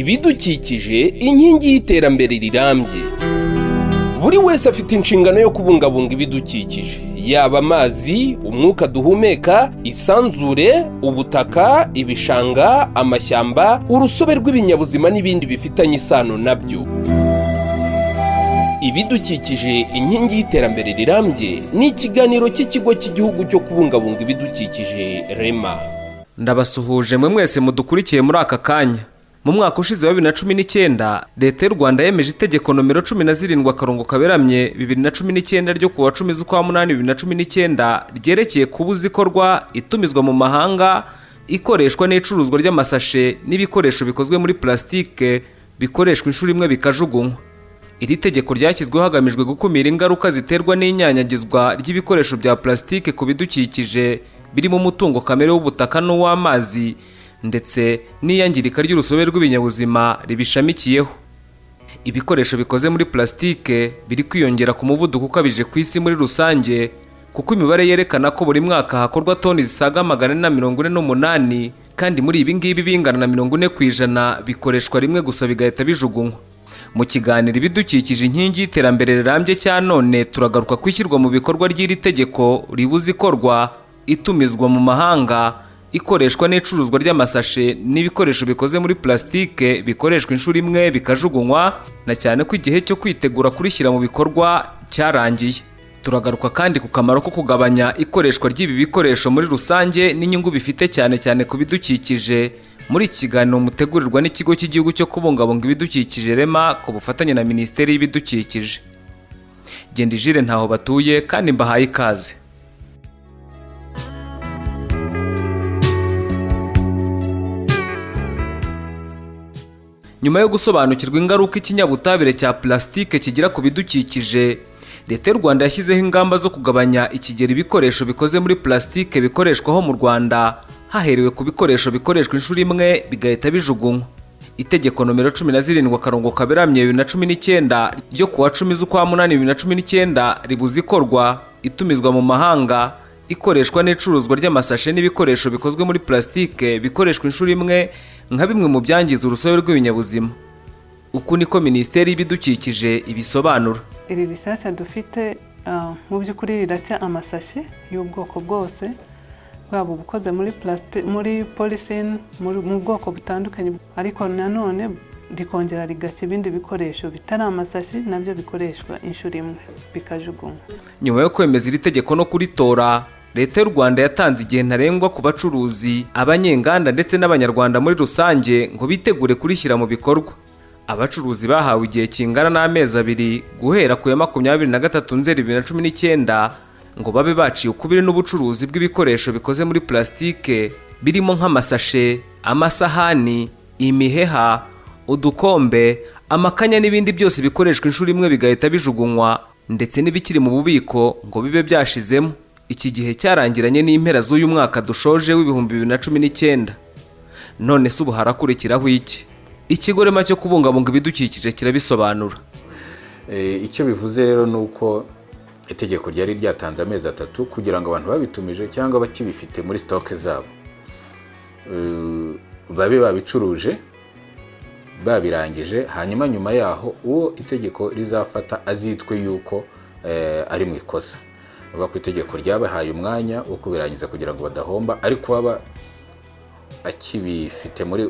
ibidukikije inkingi y'iterambere rirambye. Buri wese afite inshingano yo kubungabunga ibidukikije, yaba amazi, umwuka duhumeka, isanzure, ubutaka, ibishanga, amashyamba, urusobe rw'ibinyabuzima n'ibindi bifitanye isano nabyo. Ibidukikije inkingi y'iterambere rirambye ni ikiganiro cy'ikigo cy'igihugu cyo kubungabunga ibidukikije REMA. Ndabasuhuje mwe mwese mudukurikiye muri aka kanya. Mu mwaka ushize wa 2019 Leta y'u Rwanda yemeje itegeko nomero 17/2019 ryo kuwa 10/8/2019 ryerekeye kubuza ikorwa, itumizwa mu mahanga, ikoreshwa n'icuruzwa ry'amasashe n'ibikoresho bikozwe muri plastike bikoreshwa inshuro imwe bikajugunywa. Iri tegeko ryashyizweho hagamijwe gukumira ingaruka ziterwa n'inyanyagizwa ry'ibikoresho bya plastike ku bidukikije birimo umutungo kamere w'ubutaka n'uw'amazi ndetse n'iyangirika ry'urusobe rw'ibinyabuzima ribishamikiyeho. Ibikoresho bikoze muri plastike biri kwiyongera ku muvuduko ukabije ku isi muri rusange, kuko imibare yerekana ko buri mwaka hakorwa toni zisaga 448, kandi muri ibi ngibi bingana na 40% bikoreshwa rimwe gusa bigahita bijugunywa. Mu kiganiro ibidukikije inkingi y'iterambere rirambye cya none, turagaruka kwishyirwa mu bikorwa ry'iri tegeko ribuza ikorwa, itumizwa mu mahanga, ikoreshwa n'icuruzwa ry'amasashe n'ibikoresho bikoze muri plastike bikoreshwa inshuro imwe bikajugunywa, na cyane ko igihe cyo kwitegura kurishyira mu bikorwa cyarangiye. Turagaruka kandi ku kamaro ko kugabanya ikoreshwa ry'ibi bikoresho muri rusange n'inyungu bifite cyane cyane ku bidukikije, muri iki kiganiro mutegurirwa n'ikigo cy'igihugu cyo kubungabunga ibidukikije REMA ku bufatanye na Minisiteri y'Ibidukikije. Gendijire ntaho batuye kandi mbahaye ikaze. Nyuma yo gusobanukirwa ingaruka ikinyabutabire cya plastike kigira ku bidukikije, Leta y'u Rwanda yashyizeho ingamba zo kugabanya ikigero ibikoresho bikoze muri plastike bikoreshwaho mu Rwanda, haherewe ku bikoresho bikoreshwa inshuro imwe bigahita bijugunywa. Itegeko nomero 17/2019 ryo kuwa 10/8/2019 ribuza ikorwa, itumizwa mu mahanga, ikoreshwa n'icuruzwa ry'amasashe n'ibikoresho bikozwe muri plastike bikoreshwa inshuro imwe nka bimwe mu byangiza urusobe rw'ibinyabuzima. Uku niko Minisiteri y'Ibidukikije ibisobanura. Iri rishyashya dufite mu by'ukuri riracya amasashe y'ubwoko bwose, bwaba ubukoze muri plastique, muri polythene, mu bwoko butandukanye, ariko nanone rikongera rigacya ibindi bikoresho bitari amasashe nabyo bikoreshwa inshuro imwe bikajugunywa. Nyuma yo kwemeza iri tegeko no kuritora, Leta y'u Rwanda yatanze igihe ntarengwa ku bacuruzi, abanyenganda ndetse n'abanyarwanda muri rusange ngo bitegure kurishyira mu bikorwa. Abacuruzi bahawe igihe kingana n'amezi 2 guhera ku ya 23 Nzeri 2019 ngo babe baciye ukubiri n'ubucuruzi bw'ibikoresho bikoze muri plastike birimo nk'amasashe, amasahani, imiheha, udukombe, amakanya n'ibindi byose bikoreshwa inshuro imwe bigahita bijugunywa, ndetse n'ibikiri mu bubiko ngo bibe byashizemo. Iki gihe cyarangiranye n'impera z'uyu mwaka dushoje w'ibihumbi 2019. None se ubu harakurikiraho iki? Ikigo REMA cyo kubungabunga ibidukikije kirabisobanura. Icyo bivuze rero nuko itegeko ryari ryatanze amezi 3 kugira ngo abantu babitumije cyangwa bakibifite muri stock zabo babe babicuruje, babirangije, hanyuma nyuma yaho uwo itegeko rizafata azitwe yuko ari mu ikosa. Uba ku itegeko ryabahaye umwanya wo kubirangiza kugira ngo badahomba, ariko baba akibifite muri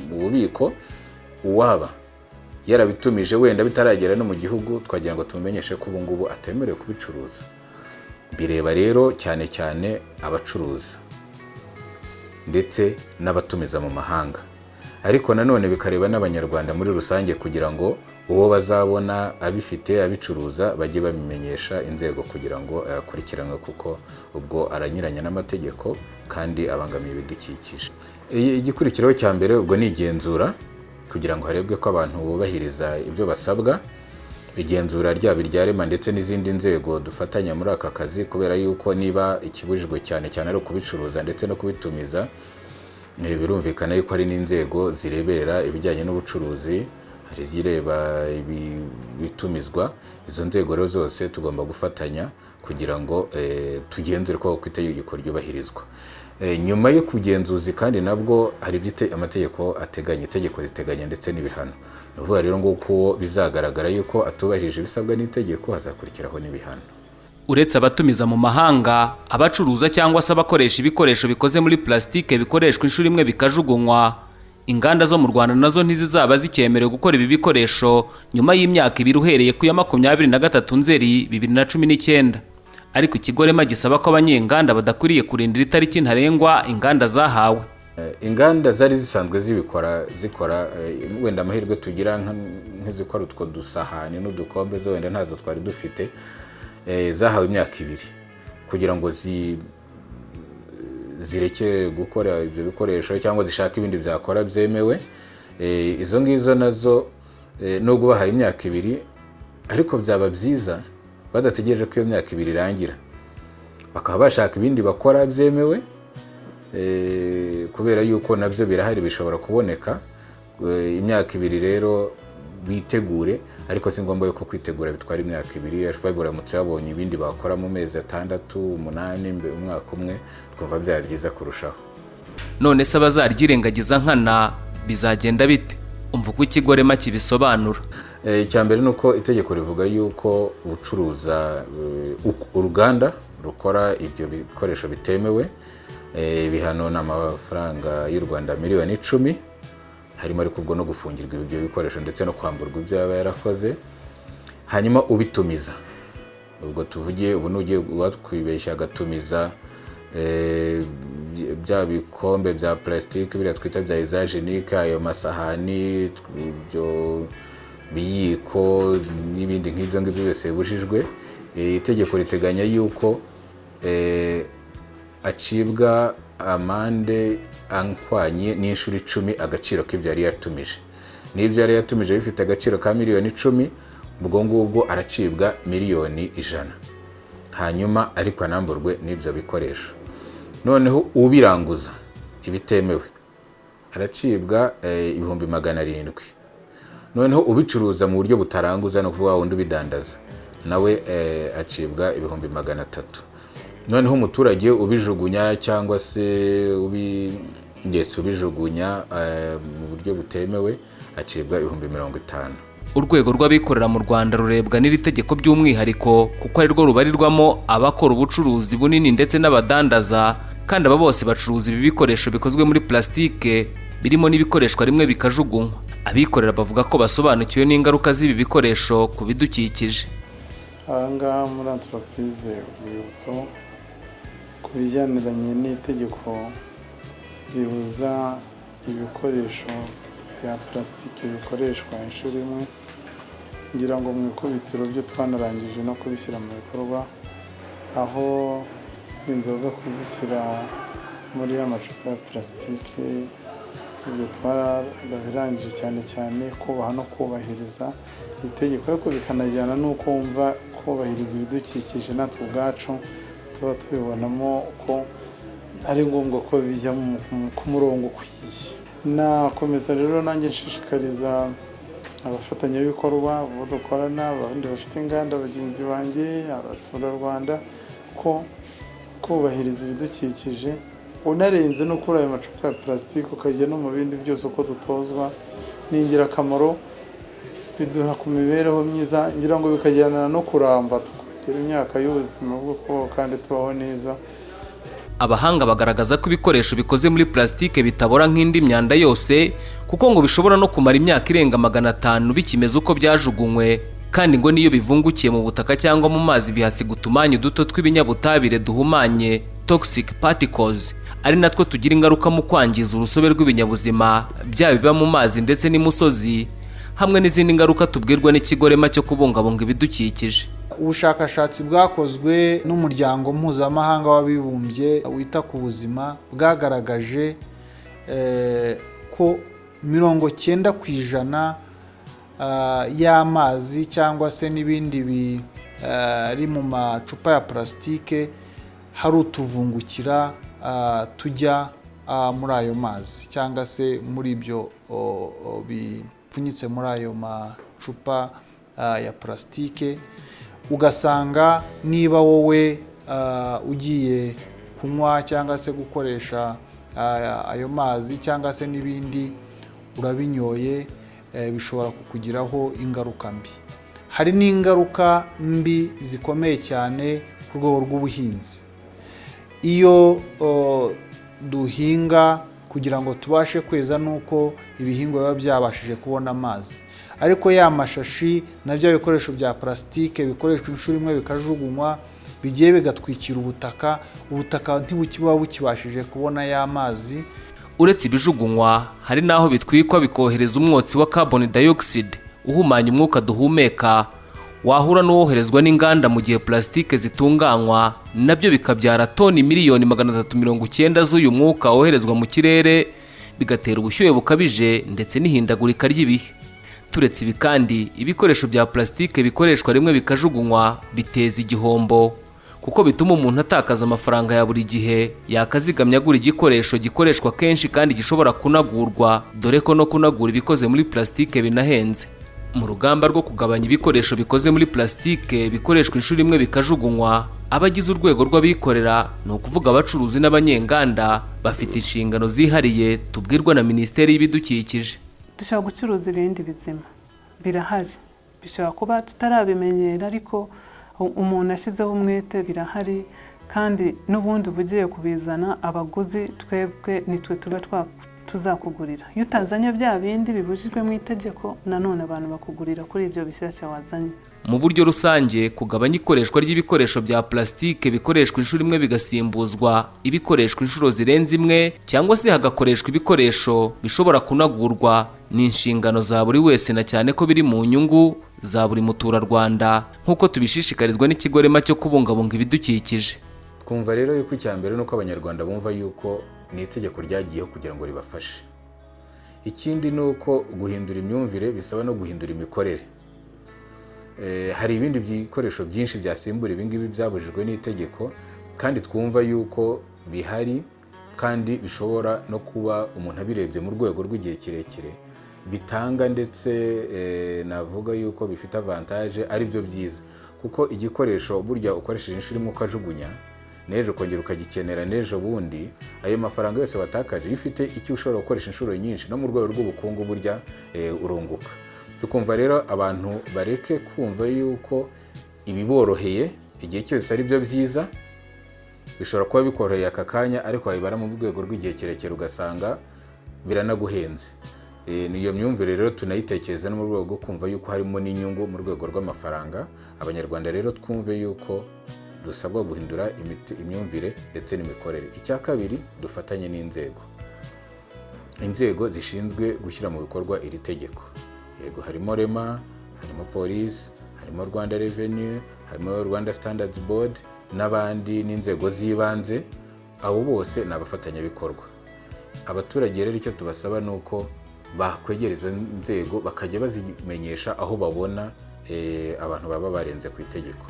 mu bubiko, uwaba yarabitumije wenda bitaragera no mu gihugu, twagira ngo tumumenyeshe ko ubu ngubu atemerewe kubicuruza. Bireba rero cyane cyane abacuruza ndetse n'abatumiza mu mahanga, ariko nanone bikareba n'abanyarwanda muri rusange, kugira ngo uwo bazabona abifite abicuruza bajye babimenyesha inzego kugira ngo akurikiranwe, kuko ubwo aranyuranya n'amategeko kandi abangamiye ibidukikije. Igikurikiraho cya mbere ubwo ni igenzura, kugira ngo harebwe ko abantu bubahiriza ibyo basabwa. Igenzura ryaba irya REMA ndetse n'izindi nzego dufatanya muri aka kazi, kubera yuko niba ikibujijwe cyane cyane ari ukubicuruza ndetse no kubitumiza, birumvikana yuko hari n'inzego zireberera ibijyanye n'ubucuruzi, hari zireba ibitumizwa. Izo nzego rero zose tugomba gufatanya kugira ngo tugenzure ko itegeko ryubahirizwa. nyuma yo kugenzuzi kandi nabwo hari ibyo amategeko ateganya, itegeko riteganya ndetse n'ibihano. Uvuga rero ngo uko bizagaragara yuko atubahirije ibisabwa n'itegeko hazakurikiraho n'ibihano. Uretse abatumiza mu mahanga, abacuruza cyangwa se abakoresha ibikoresho bikoze muri plastike bikoreshwa inshuro imwe bikajugunywa, inganda zo mu Rwanda nazo ntizizaba zikemerewe gukora ibi bikoresho nyuma y'imyaka 2 uhereye ku ya 23 Nzeri 2019. Ariko ikigo REMA gisaba ko abanyenganda badakwiriye kurindira itariki ntarengwa inganda zahawe. Inganda zari zisanzwe zikora wenda amahirwe tugira nk'izikora utwo dusahani n'udukombe zo wenda ntazo twari dufite, zahawe imyaka 2 kugira ngo zireke gukora ibyo bikoresho cyangwa zishaka ibindi byakora byemewe. Izo ngizo nazo nubwo bahaye imyaka 2 ariko byaba byiza badategereje ko iyo myaka 2 irangira bakaba bashaka ibindi bakora byemewe, kubera yuko nabyo birahari bishobora kuboneka. Imyaka 2 rero bitegure, ariko si ngombwa yuko kwitegura bitwara imyaka 2. Baramutse babonye ibindi bakora mu mezi 6, 8, umwaka umwe, twumva byaba byiza kurushaho. None se abazaryirengagiza nkana bizagenda bite? Umva uko ikigo REMA kibisobanura. Icyambere nuko itegeko rivuga yuko ubucuruza uruganda rukora ibyo bikoresho bitemewe, bihano n'amafaranga y'u Rwanda miliyoni 10, harimo ariko ubwo no gufungirwa ibyo bikoresho ndetse no kwamburwa ibyo yaba yarakoze. Hanyuma ubitumiza, ubwo tuvugiye ubu nugiye wakwibeshya agatumiza bya bikombe bya plastike biriya twita bya izajenike, ayo masahani, byo biyiko n'ibindi nk'ibyo byose bibujijwe. Itegeko riteganya yuko acibwa amande ankwanye n'inshuro 10 agaciro k'ibyo yari yatumije. N'ibyo yari yatumije bifite agaciro ka miliyoni 10, ubwo ngubwo aracibwa miliyoni 100. Hanyuma ariko anamburwe n'ibyo bikoresho. Noneho ubiranguza ibitemewe aracibwa 700,000. Noneho ubicuruza mu buryo butaranguza no kuvuga wundi ubidandaza nawe acibwa 300,000. Noneho umuturage ubijugunya cyangwa se ubijugunya mu buryo butemewe acibwa 50,000. Urwego rw'abikorera mu Rwanda rurebwa n'iri tegeko by'umwihariko kuko ari rwo rubarirwamo abakora ubucuruzi bunini ndetse n'abadandaza, kandi aba bose bacuruza ibi bikoresho bikozwe muri plastike birimo n'ibikoreshwa rimwe bikajugunywa. Abikorera bavuga ko basobanukiwe n'ingaruka z'ibi bikoresho ku bidukikije. Ahangaha muri entreprise Urwibutso ku bijyaniranye n'itegeko ribuza ibikoresho bya plastike bikoreshwa inshuro imwe, ngira ngo mu ikubitiro byo twanarangije no kubishyira mu bikorwa, aho inzoga kuzishyira muri amacupa ya plastike, ibyo twarabirangije cyane kubaha no kubahiriza itegeko, ariko bikanajyana n'uko wumva kubahiriza ibidukikije natwe ubwacu tuba tubibonamo ko ari ngombwa ko bijya ku murongo ukwiye. Nakomeza rero nanjye nshishikariza abafatanyabikorwa abo dukorana, abandi bafite inganda, bagenzi banjye, abaturarwanda, ko kubahiriza ibidukikije unarenze no kuri ayo macupa ya plastike ukajya no mu bindi byose uko dutozwa ni ingirakamaro, biduha ku mibereho myiza, ngira ngo bikajyana no kuramba tukongera imyaka y'ubuzima bwo kubaho kandi tubaho neza. Abahanga bagaragaza ko ibikoresho bikoze muri plastike bitabora nk'indi myanda yose, kuko ngo bishobora no kumara imyaka irenga 500 bikimeze uko byajugunywe, kandi ngo niyo bivungukiye mu butaka cyangwa mu mazi bihasiga utumanyu duto tw'ibinyabutabire duhumanye, toxic particles, ari natwo tugira ingaruka mu kwangiza urusobe rw'ibinyabuzima byaba biba mu mazi ndetse n'imusozi, hamwe n'izindi ngaruka tubwirwa n'ikigo REMA cyo kubungabunga ibidukikije. Ubushakashatsi bwakozwe n'umuryango mpuzamahanga w'abibumbye wita ku buzima bwagaragaje ko 90% y'amazi cyangwa se n'ibindi biri mu macupa ya plastike hari utuvungukira tujya muri ayo mazi cyangwa se muri ibyo bipfunyitse muri ayo macupa ya plastike. Ugasanga niba wowe ugiye kunywa cyangwa se gukoresha ayo mazi cyangwa se n'ibindi urabinyoye bishobora kukugiraho ingaruka mbi. Hari n'ingaruka mbi zikomeye cyane ku rwego rw'ubuhinzi. Iyo duhinga kugira ngo tubashe kweza nuko ibihingwa biba byabashije kubona amazi, ariko ya mashashi na bya bikoresho bya plastique bikoreshwa inshuro imwe bikajugunywa bigiye bigatwikira ubutaka ntibukiba bukibashije kubona ya mazi. Uretse ibijugunywa, hari n'aho bitwikwa bikohereza umwotsi wa carbon dioxide uhumanya umwuka duhumeka, wahura n'uwoherezwa n'inganda mu gihe plastique zitunganywa, nabyo bikabyara toni miliyoni 390 z'uyu mwuka woherezwa mu kirere, bigatera ubushyuhe bukabije ndetse n'ihindagurika ry'ibihe. Turetse ibi kandi, ibikoresho bya plastique bikoreshwa rimwe bikajugunywa biteza igihombo, kuko bituma umuntu atakaza amafaranga ya buri gihe yakazigamya agura igikoresho gikoreshwa kenshi kandi gishobora kunagurwa, dore ko no kunagura ibikoze muri plastique binahenze. Mu rugamba rwo kugabanya ibikoresho bikoze muri plastique bikoreshwa inshuro imwe bikajugunywa, abagize urwego rw'abikorera, ni ukuvuga abacuruzi n'abanyenganda, bafite inshingano zihariye tubwirwa na Minisiteri y'Ibidukikije. Dushobora gucuruza ibindi bizima, birahari, bishobora kuba tutarabimenyera, ariko umuntu ashyizeho umwete birahari, kandi n'ubundi bugiye kubizana abaguzi twebwe nitwe tuba tuzakugurira. Iyo utazanye bya bindi bibujijwe mu itegeko, nanone abantu bakugurira kuri ibyo bishyashya wazanye. Mu buryo rusange, kugabanya ikoreshwa ry'ibikoresho bya plastique bikoreshwa inshuro imwe bigasimbuzwa ibikoreshwa inshuro zirenze imwe, cyangwa se hagakoreshwa ibikoresho bishobora kunagurwa, ni inshingano za buri wese, na cyane ko biri mu nyungu za buri muturarwanda, nk'uko tubishishikarizwa n'ikigo Rema cyo kubungabunga ibidukikije. Twumva rero yuko icyambere nuko abanyarwanda bumva yuko ni itegeko ryagiyeho kugira ngo ribafashe. Ikindi nuko guhindura imyumvire bisaba no guhindura imikorere. Hari ibindi bikoresho byinshi byasimbura ibingibi byabujijwe n'itegeko, kandi twumva yuko bihari kandi bishobora no kuba umuntu abirebye mu rwego rw'igihe kirekire bitanga, ndetse navuga yuko bifite avantage, ari byo byiza, kuko igikoresho burya ukoresheje inshuro imwe ukajugunya, n'ejo ukongera ukagikenera n'ejo bundi, ayo mafaranga yose watakaje iyo ufite icyo ushobora gukoresha inshuro nyinshi, no mu rwego rw'ubukungu burya urunguka. Tukumva rero abantu bareke kumva yuko ibiboroheye igihe cyose ari byo byiza. Bishobora kuba bikoroheye aka kanya, ariko wabibara mu rwego rw'igihe kirekire ugasanga biranaguhenze. Niyo myumvire rero tunayitekereza no mu rwego rwo kumva yuko harimo n'inyungu mu rwego rw'amafaranga. Abanyarwanda rero twumve yuko dusabwa guhindura imyumvire ndetse n'imikorere. Icya kabiri, dufatanye inzego zishinzwe gushyira mu bikorwa iri tegeko. Yego, harimo Rema, harimo Police, harimo Rwanda Revenue, harimo Rwanda Standards Board n'abandi, n'inzego z'ibanze. Abo bose ni abafatanyabikorwa. Abaturage rero icyo tubasaba ni uko bakwegereza inzego bakajya bazimenyesha aho babona abantu baba barenze ku itegeko.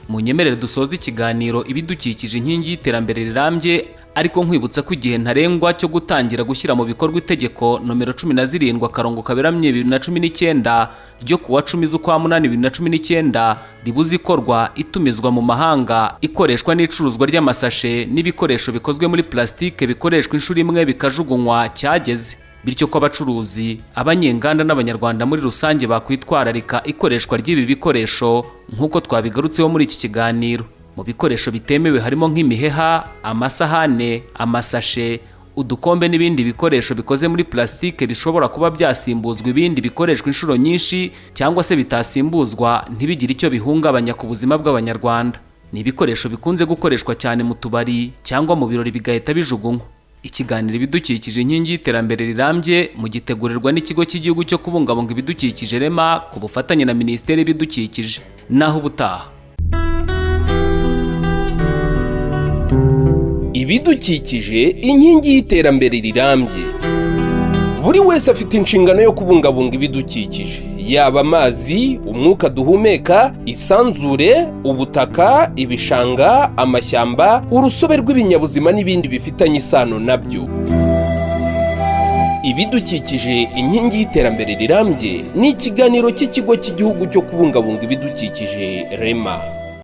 Mu nyemerere dusoza ikiganiro ibidukikije inkingi y'iterambere rirambye, ariko nkwibutsa ko igihe ntarengwa cyo gutangira gushyira mu bikorwa itegeko nomero 17/2019 ryo kuwa 10/8/2019 ribuza ikorwa, itumizwa mu mahanga, ikoreshwa n'icuruzwa ry'amasashe n'ibikoresho bikozwe muri plastique bikoreshwa inshuro imwe bikajugunywa cyageze, bityo ko abacuruzi, abanyenganda n'abanyarwanda muri rusange bakwitwararika ikoreshwa ry'ibi bikoresho nk'uko twabigarutseho muri iki kiganiro. Mu bikoresho bitemewe harimo nk'imiheha, amasahane, amasashe, udukombe n'ibindi bikoresho bikoze muri plastique bishobora kuba byasimbuzwa ibindi bikoreshwa inshuro nyinshi, cyangwa se bitasimbuzwa ntibigire icyo bihungabanya ku buzima bw'abanyarwanda. Ni ibikoresho bikunze gukoreshwa cyane mu tubari cyangwa mu birori bigahita bijugunywa. Ikiganiro ibidukikije inkingi y'iterambere rirambye mu gitegurirwa n'ikigo cy'igihugu cyo kubungabunga ibidukikije Rema ku bufatanye na Minisiteri y'Ibidukikije. Naho ubutaha. Ibidukikije inkingi y'iterambere rirambye. Buri wese afite inshingano yo kubungabunga ibidukikije, yaba amazi, umwuka duhumeka, isanzure, ubutaka, ibishanga, amashyamba, urusobe rw'ibinyabuzima n'ibindi bifitanye isano nabyo. Ibidukikije inkingi y'iterambere rirambye ni ikiganiro cy'ikigo cy'igihugu cyo kubungabunga ibidukikije Rema.